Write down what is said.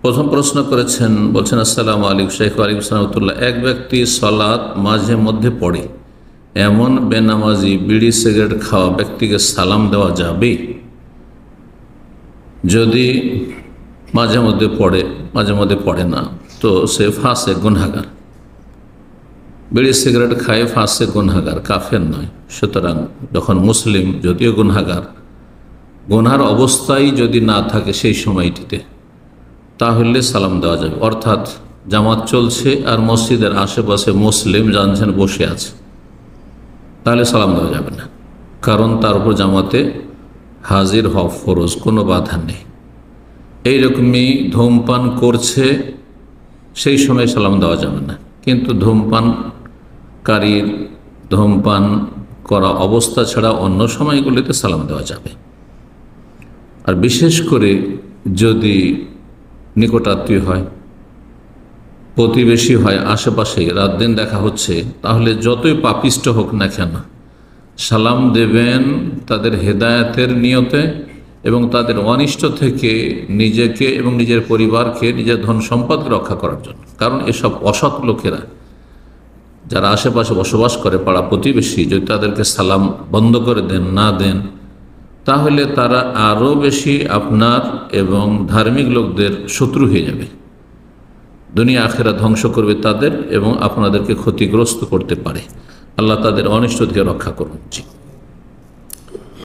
প্রথম প্রশ্ন করেছেন, বলছেন আসসালামু আলাইকুম শেখ। ওয়ালাইকুম আসসালাম ওয়া রাহমাতুল্লাহ। এক ব্যক্তি সালাত মাঝে মধ্যে পড়ে, এমন বেনামাজি বিড়ি সিগারেট খাওয়া ব্যক্তিকে সালাম দেওয়া যাবে? যদি মাঝে মধ্যে পড়ে, মাঝে মধ্যে পড়ে না, তো সে ফাসেক, গুনাহগার। বিড়ি সিগারেট খায় ফাসেক, গুনাহগার, কাফের নয়। সুতরাং যখন মুসলিম, যদিও গুনাহগার, গুনার অবস্থায় যদি না থাকে সেই সময়টিতে, তাহলে সালাম দেওয়া যাবে। অর্থাৎ জামাত চলছে আর মসজিদের আশেপাশে মুসলিম জানছেন বসে আছে, তাহলে সালাম দেওয়া যাবে না, কারণ তার উপর জামাতে হাজির হওয়া ফরজ, কোনো বাধা নেই। এইরকমই ধূমপান করছে, সেই সময় সালাম দেওয়া যাবে না। কিন্তু ধূমপানকারীর ধূমপান করা অবস্থা ছাড়া অন্য সময়গুলিতে সালাম দেওয়া যাবে। আর বিশেষ করে যদি নিকটাত্মীয় হয়, প্রতিবেশী হয়, আশেপাশে রাত দিন দেখা হচ্ছে, তাহলে যতই পাপিষ্ট হোক না কেন সালাম দেবেন তাদের হেদায়েতের নিয়তে এবং তাদের অনিষ্ট থেকে নিজেকে এবং নিজের পরিবারকে, নিজের ধন সম্পদকে রক্ষা করার জন্য। কারণ এসব অসৎ লোকেরা যারা আশেপাশে বসবাস করে, পাড়া প্রতিবেশী, যদি তাদেরকে সালাম বন্ধ করে দেন, না দেন, তাহলে তারা আরও বেশি আপনার এবং ধার্মিক লোকদের শত্রু হয়ে যাবে। দুনিয়া আখেরা ধ্বংস করবে তাদের এবং আপনাদেরকে ক্ষতিগ্রস্ত করতে পারে। আল্লাহ তাদের অনিষ্ট থেকে রক্ষা করুন। জি।